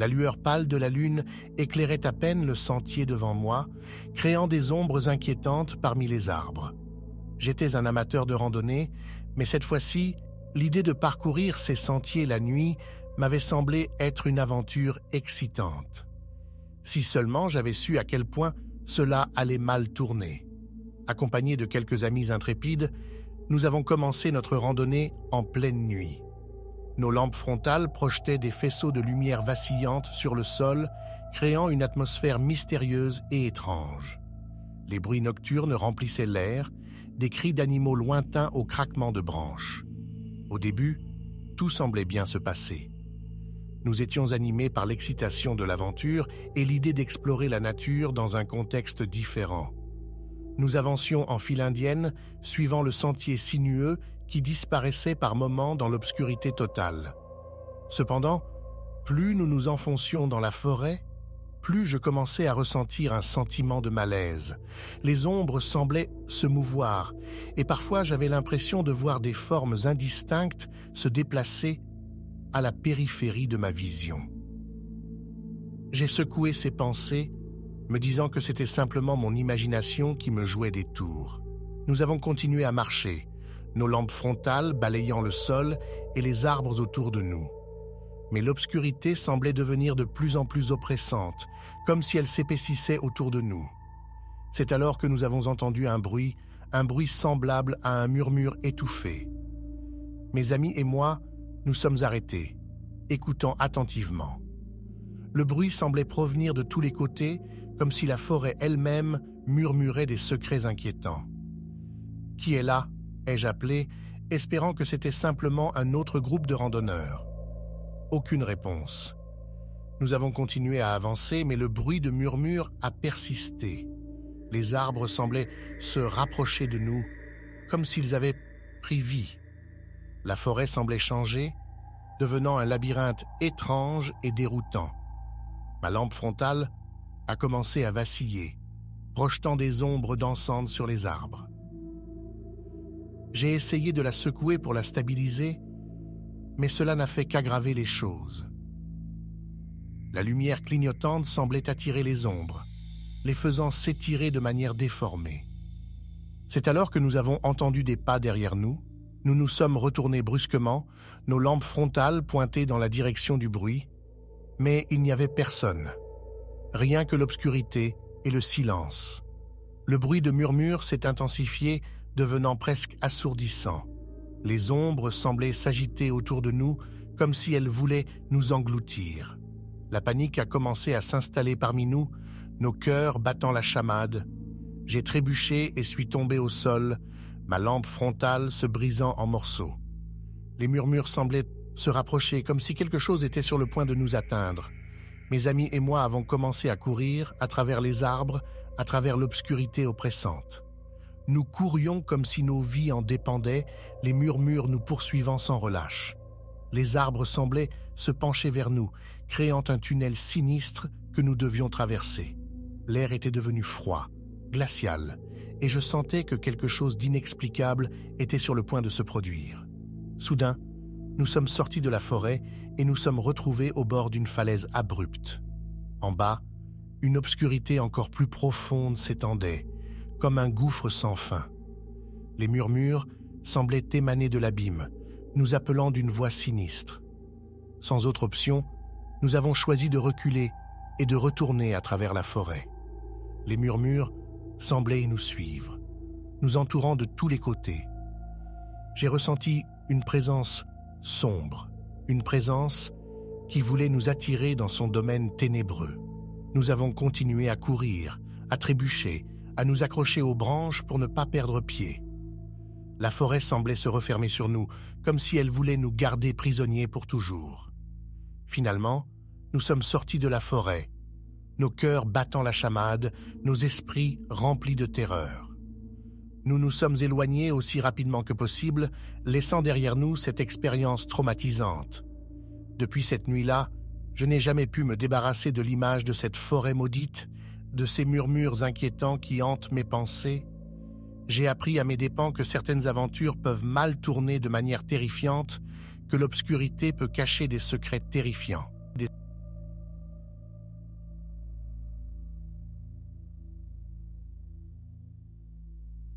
La lueur pâle de la lune éclairait à peine le sentier devant moi, créant des ombres inquiétantes parmi les arbres. J'étais un amateur de randonnée, mais cette fois-ci, l'idée de parcourir ces sentiers la nuit m'avait semblé être une aventure excitante. Si seulement j'avais su à quel point cela allait mal tourner. Accompagnés de quelques amis intrépides, nous avons commencé notre randonnée en pleine nuit. Nos lampes frontales projetaient des faisceaux de lumière vacillantes sur le sol, créant une atmosphère mystérieuse et étrange. Les bruits nocturnes remplissaient l'air, des cris d'animaux lointains au craquement de branches. Au début, tout semblait bien se passer. Nous étions animés par l'excitation de l'aventure et l'idée d'explorer la nature dans un contexte différent. Nous avancions en file indienne, suivant le sentier sinueux qui disparaissait par moments dans l'obscurité totale. Cependant, plus nous nous enfoncions dans la forêt, plus je commençais à ressentir un sentiment de malaise. Les ombres semblaient se mouvoir, et parfois j'avais l'impression de voir des formes indistinctes se déplacer à la périphérie de ma vision. J'ai secoué ces pensées, me disant que c'était simplement mon imagination qui me jouait des tours. Nous avons continué à marcher, nos lampes frontales balayant le sol et les arbres autour de nous. Mais l'obscurité semblait devenir de plus en plus oppressante, comme si elle s'épaississait autour de nous. C'est alors que nous avons entendu un bruit semblable à un murmure étouffé. Mes amis et moi, nous sommes arrêtés, écoutant attentivement. Le bruit semblait provenir de tous les côtés, comme si la forêt elle-même murmurait des secrets inquiétants. « Qui est là ?» ai-je appelé, espérant que c'était simplement un autre groupe de randonneurs. Aucune réponse. Nous avons continué à avancer, mais le bruit de murmures a persisté. Les arbres semblaient se rapprocher de nous, comme s'ils avaient pris vie. La forêt semblait changer, devenant un labyrinthe étrange et déroutant. Ma lampe frontale a commencé à vaciller, projetant des ombres dansantes sur les arbres. J'ai essayé de la secouer pour la stabiliser, mais cela n'a fait qu'aggraver les choses. La lumière clignotante semblait attirer les ombres, les faisant s'étirer de manière déformée. C'est alors que nous avons entendu des pas derrière nous. Nous nous sommes retournés brusquement, nos lampes frontales pointées dans la direction du bruit, mais il n'y avait personne. Rien que l'obscurité et le silence. Le bruit de murmures s'est intensifié, devenant presque assourdissant. Les ombres semblaient s'agiter autour de nous, comme si elles voulaient nous engloutir. La panique a commencé à s'installer parmi nous, nos cœurs battant la chamade. J'ai trébuché et suis tombé au sol, ma lampe frontale se brisant en morceaux. Les murmures semblaient se rapprocher, comme si quelque chose était sur le point de nous atteindre. Mes amis et moi avons commencé à courir à travers les arbres, à travers l'obscurité oppressante. Nous courions comme si nos vies en dépendaient, les murmures nous poursuivant sans relâche. Les arbres semblaient se pencher vers nous, créant un tunnel sinistre que nous devions traverser. L'air était devenu froid, glacial, et je sentais que quelque chose d'inexplicable était sur le point de se produire. Soudain, nous sommes sortis de la forêt et nous sommes retrouvés au bord d'une falaise abrupte. En bas, une obscurité encore plus profonde s'étendait, comme un gouffre sans fin. Les murmures semblaient émaner de l'abîme, nous appelant d'une voix sinistre. Sans autre option, nous avons choisi de reculer et de retourner à travers la forêt. Les murmures semblaient nous suivre, nous entourant de tous les côtés. J'ai ressenti une présence sombre, une présence qui voulait nous attirer dans son domaine ténébreux. Nous avons continué à courir, à trébucher, à nous accrocher aux branches pour ne pas perdre pied. La forêt semblait se refermer sur nous, comme si elle voulait nous garder prisonniers pour toujours. Finalement, nous sommes sortis de la forêt, nos cœurs battant la chamade, nos esprits remplis de terreur. Nous nous sommes éloignés aussi rapidement que possible, laissant derrière nous cette expérience traumatisante. Depuis cette nuit-là, je n'ai jamais pu me débarrasser de l'image de cette forêt maudite, de ces murmures inquiétants qui hantent mes pensées. J'ai appris à mes dépens que certaines aventures peuvent mal tourner de manière terrifiante, que l'obscurité peut cacher des secrets terrifiants.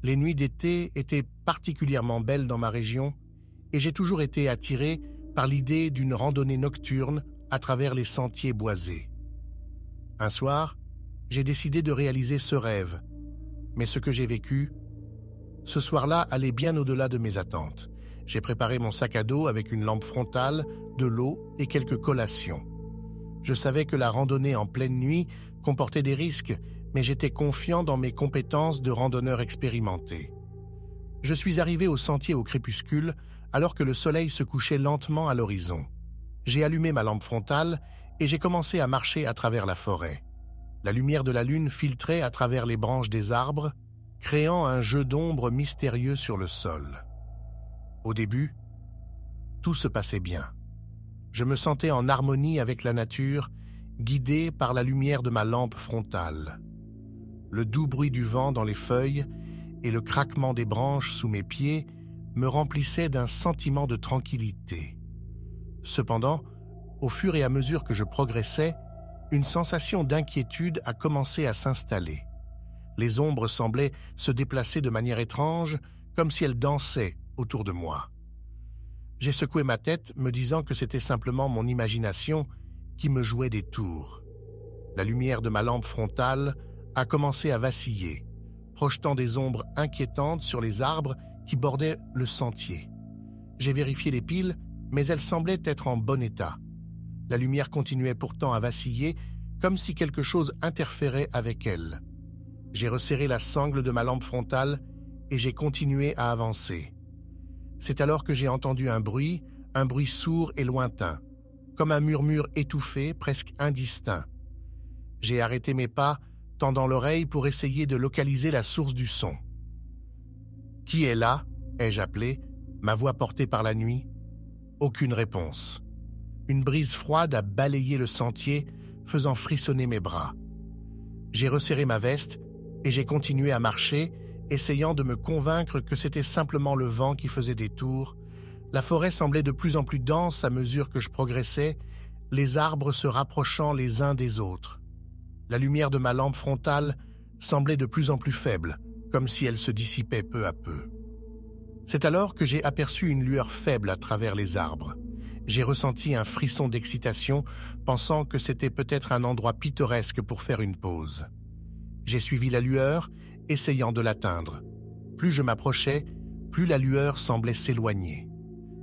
Les nuits d'été étaient particulièrement belles dans ma région et j'ai toujours été attiré par l'idée d'une randonnée nocturne à travers les sentiers boisés. Un soir, j'ai décidé de réaliser ce rêve, mais ce que j'ai vécu, ce soir-là allait bien au-delà de mes attentes. J'ai préparé mon sac à dos avec une lampe frontale, de l'eau et quelques collations. Je savais que la randonnée en pleine nuit comportait des risques, mais j'étais confiant dans mes compétences de randonneur expérimenté. Je suis arrivé au sentier au crépuscule alors que le soleil se couchait lentement à l'horizon. J'ai allumé ma lampe frontale et j'ai commencé à marcher à travers la forêt. La lumière de la lune filtrait à travers les branches des arbres, créant un jeu d'ombre mystérieux sur le sol. Au début, tout se passait bien. Je me sentais en harmonie avec la nature, guidé par la lumière de ma lampe frontale. Le doux bruit du vent dans les feuilles et le craquement des branches sous mes pieds me remplissaient d'un sentiment de tranquillité. Cependant, au fur et à mesure que je progressais, une sensation d'inquiétude a commencé à s'installer. Les ombres semblaient se déplacer de manière étrange, comme si elles dansaient autour de moi. J'ai secoué ma tête, me disant que c'était simplement mon imagination qui me jouait des tours. La lumière de ma lampe frontale a commencé à vaciller, projetant des ombres inquiétantes sur les arbres qui bordaient le sentier. J'ai vérifié les piles, mais elles semblaient être en bon état. La lumière continuait pourtant à vaciller, comme si quelque chose interférait avec elle. J'ai resserré la sangle de ma lampe frontale et j'ai continué à avancer. C'est alors que j'ai entendu un bruit sourd et lointain, comme un murmure étouffé, presque indistinct. J'ai arrêté mes pas, tendant l'oreille pour essayer de localiser la source du son. « Qui est là » ai-je appelé, ma voix portée par la nuit. Aucune réponse. Une brise froide a balayé le sentier, faisant frissonner mes bras. J'ai resserré ma veste et j'ai continué à marcher, essayant de me convaincre que c'était simplement le vent qui faisait des tours. La forêt semblait de plus en plus dense à mesure que je progressais, les arbres se rapprochant les uns des autres. La lumière de ma lampe frontale semblait de plus en plus faible, comme si elle se dissipait peu à peu. C'est alors que j'ai aperçu une lueur faible à travers les arbres. J'ai ressenti un frisson d'excitation, pensant que c'était peut-être un endroit pittoresque pour faire une pause. J'ai suivi la lueur, essayant de l'atteindre. Plus je m'approchais, plus la lueur semblait s'éloigner.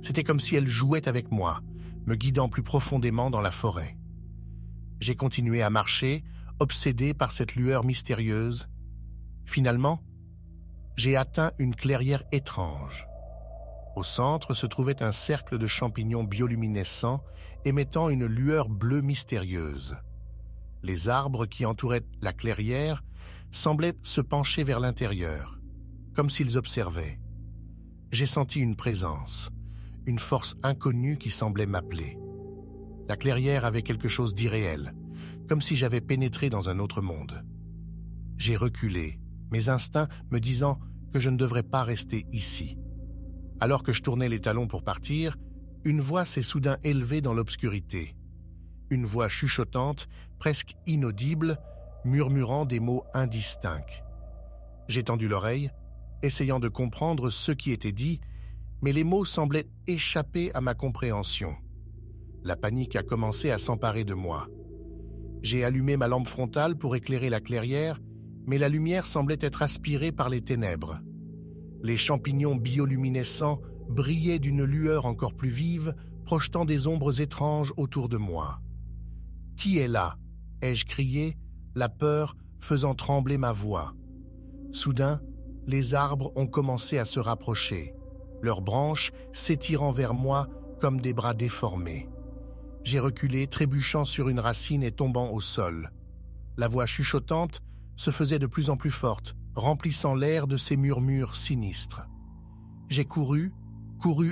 C'était comme si elle jouait avec moi, me guidant plus profondément dans la forêt. J'ai continué à marcher, obsédé par cette lueur mystérieuse. Finalement, j'ai atteint une clairière étrange. Au centre se trouvait un cercle de champignons bioluminescents émettant une lueur bleue mystérieuse. Les arbres qui entouraient la clairière semblaient se pencher vers l'intérieur, comme s'ils observaient. J'ai senti une présence, une force inconnue qui semblait m'appeler. La clairière avait quelque chose d'irréel, comme si j'avais pénétré dans un autre monde. J'ai reculé, mes instincts me disant que je ne devrais pas rester ici. Alors que je tournais les talons pour partir, une voix s'est soudain élevée dans l'obscurité. Une voix chuchotante, presque inaudible, murmurant des mots indistincts. J'ai tendu l'oreille, essayant de comprendre ce qui était dit, mais les mots semblaient échapper à ma compréhension. La panique a commencé à s'emparer de moi. J'ai allumé ma lampe frontale pour éclairer la clairière, mais la lumière semblait être aspirée par les ténèbres. Les champignons bioluminescents brillaient d'une lueur encore plus vive, projetant des ombres étranges autour de moi. « Qui est là » ai-je crié, la peur faisant trembler ma voix. Soudain, les arbres ont commencé à se rapprocher, leurs branches s'étirant vers moi comme des bras déformés. J'ai reculé, trébuchant sur une racine et tombant au sol. La voix chuchotante se faisait de plus en plus forte, remplissant l'air de ses murmures sinistres. J'ai couru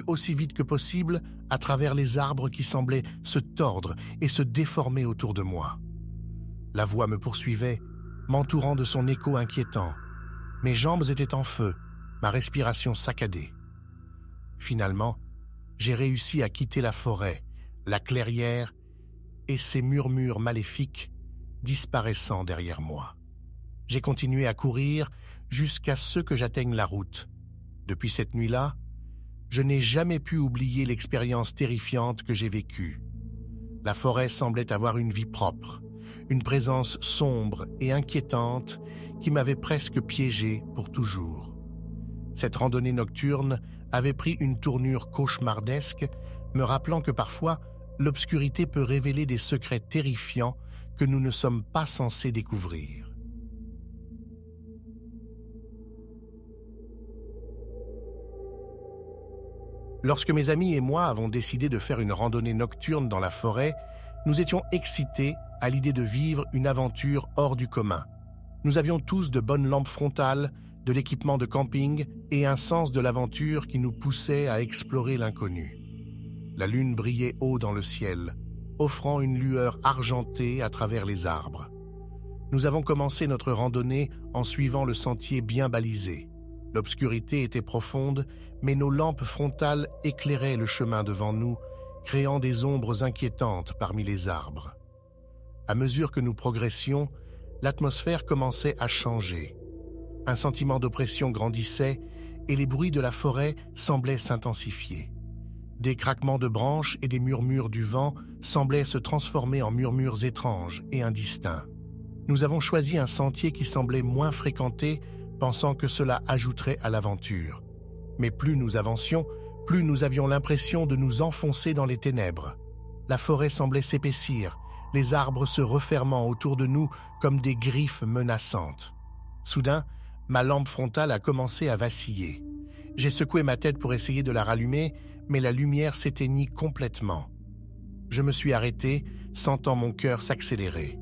aussi vite que possible à travers les arbres qui semblaient se tordre et se déformer autour de moi. La voix me poursuivait, m'entourant de son écho inquiétant. Mes jambes étaient en feu, ma respiration saccadée. Finalement, j'ai réussi à quitter la forêt, la clairière et ces murmures maléfiques disparaissant derrière moi. J'ai continué à courir jusqu'à ce que j'atteigne la route. Depuis cette nuit-là, je n'ai jamais pu oublier l'expérience terrifiante que j'ai vécue. La forêt semblait avoir une vie propre, une présence sombre et inquiétante qui m'avait presque piégé pour toujours. Cette randonnée nocturne avait pris une tournure cauchemardesque, me rappelant que parfois, l'obscurité peut révéler des secrets terrifiants que nous ne sommes pas censés découvrir. Lorsque mes amis et moi avons décidé de faire une randonnée nocturne dans la forêt, nous étions excités à l'idée de vivre une aventure hors du commun. Nous avions tous de bonnes lampes frontales, de l'équipement de camping et un sens de l'aventure qui nous poussait à explorer l'inconnu. La lune brillait haut dans le ciel, offrant une lueur argentée à travers les arbres. Nous avons commencé notre randonnée en suivant le sentier bien balisé. L'obscurité était profonde, mais nos lampes frontales éclairaient le chemin devant nous, créant des ombres inquiétantes parmi les arbres. À mesure que nous progressions, l'atmosphère commençait à changer. Un sentiment d'oppression grandissait et les bruits de la forêt semblaient s'intensifier. Des craquements de branches et des murmures du vent semblaient se transformer en murmures étranges et indistincts. Nous avons choisi un sentier qui semblait moins fréquenté, pensant que cela ajouterait à l'aventure. Mais plus nous avancions, plus nous avions l'impression de nous enfoncer dans les ténèbres. La forêt semblait s'épaissir, les arbres se refermant autour de nous comme des griffes menaçantes. Soudain, ma lampe frontale a commencé à vaciller. J'ai secoué ma tête pour essayer de la rallumer, mais la lumière s'éteignit complètement. Je me suis arrêté, sentant mon cœur s'accélérer.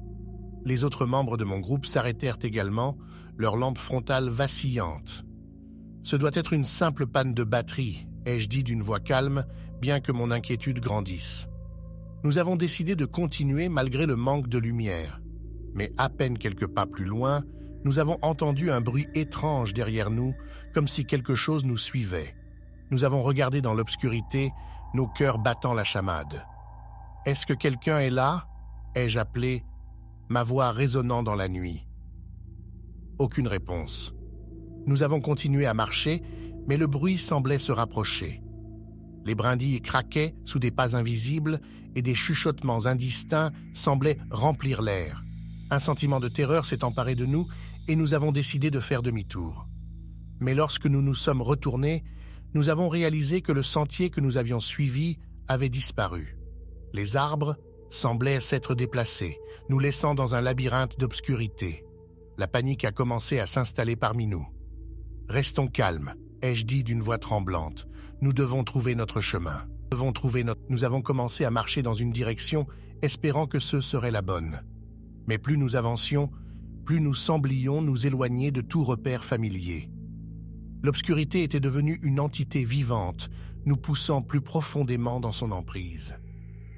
Les autres membres de mon groupe s'arrêtèrent également, leur lampe frontale vacillante. « Ce doit être une simple panne de batterie », ai-je dit d'une voix calme, bien que mon inquiétude grandisse. Nous avons décidé de continuer malgré le manque de lumière. Mais à peine quelques pas plus loin, nous avons entendu un bruit étrange derrière nous, comme si quelque chose nous suivait. Nous avons regardé dans l'obscurité, nos cœurs battant la chamade. « Est-ce que quelqu'un est là ?» ai-je appelé, ma voix résonnant dans la nuit. Aucune réponse. Nous avons continué à marcher, mais le bruit semblait se rapprocher. Les brindilles craquaient sous des pas invisibles et des chuchotements indistincts semblaient remplir l'air. Un sentiment de terreur s'est emparé de nous et nous avons décidé de faire demi-tour. Mais lorsque nous nous sommes retournés, nous avons réalisé que le sentier que nous avions suivi avait disparu. Les arbres semblaient s'être déplacés, nous laissant dans un labyrinthe d'obscurité. La panique a commencé à s'installer parmi nous. « Restons calmes », ai-je dit d'une voix tremblante. « Nous devons trouver notre chemin. Nous avons commencé à marcher dans une direction, espérant que ce serait la bonne. Mais plus nous avancions, plus nous semblions nous éloigner de tout repère familier. L'obscurité était devenue une entité vivante, nous poussant plus profondément dans son emprise.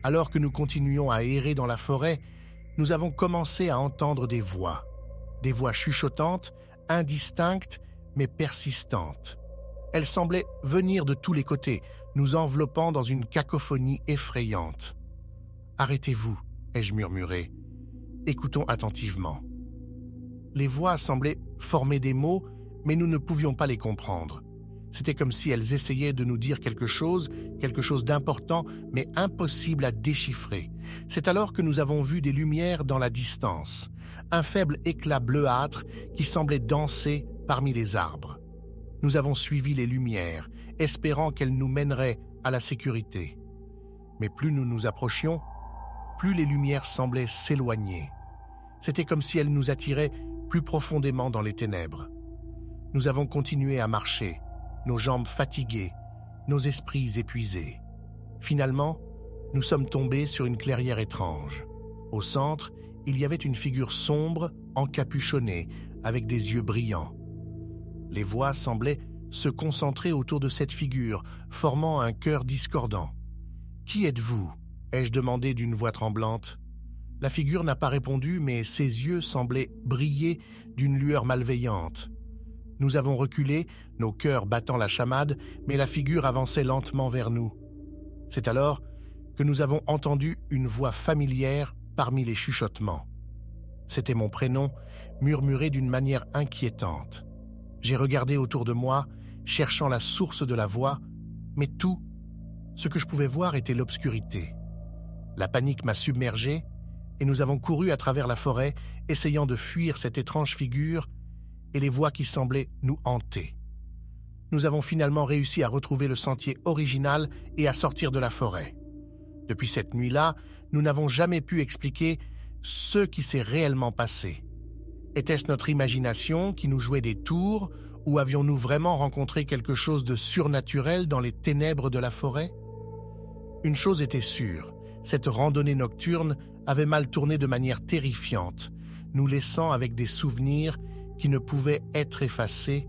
Alors que nous continuions à errer dans la forêt, nous avons commencé à entendre des voix chuchotantes, indistinctes mais persistantes. Elles semblaient venir de tous les côtés, nous enveloppant dans une cacophonie effrayante. « Arrêtez-vous » ai-je murmuré. « Écoutons attentivement. » Les voix semblaient former des mots, mais nous ne pouvions pas les comprendre. C'était comme si elles essayaient de nous dire quelque chose d'important, mais impossible à déchiffrer. C'est alors que nous avons vu des lumières dans la distance, un faible éclat bleuâtre qui semblait danser parmi les arbres. Nous avons suivi les lumières, espérant qu'elles nous mèneraient à la sécurité. Mais plus nous nous approchions, plus les lumières semblaient s'éloigner. C'était comme si elles nous attiraient plus profondément dans les ténèbres. Nous avons continué à marcher, nos jambes fatiguées, nos esprits épuisés. Finalement, nous sommes tombés sur une clairière étrange. Au centre, il y avait une figure sombre, encapuchonnée, avec des yeux brillants. Les voix semblaient se concentrer autour de cette figure, formant un chœur discordant. « Qui êtes-vous » ai-je demandé d'une voix tremblante. La figure n'a pas répondu, mais ses yeux semblaient briller d'une lueur malveillante. Nous avons reculé, nos cœurs battant la chamade, mais la figure avançait lentement vers nous. C'est alors que nous avons entendu une voix familière parmi les chuchotements. C'était mon prénom, murmuré d'une manière inquiétante. J'ai regardé autour de moi, cherchant la source de la voix, mais tout, ce que je pouvais voir était l'obscurité. La panique m'a submergé et nous avons couru à travers la forêt, essayant de fuir cette étrange figure et les voix qui semblaient nous hanter. Nous avons finalement réussi à retrouver le sentier original et à sortir de la forêt. Depuis cette nuit-là, nous n'avons jamais pu expliquer ce qui s'est réellement passé. Était-ce notre imagination qui nous jouait des tours ou avions-nous vraiment rencontré quelque chose de surnaturel dans les ténèbres de la forêt? Une chose était sûre, cette randonnée nocturne avait mal tourné de manière terrifiante, nous laissant avec des souvenirs qui ne pouvaient être effacés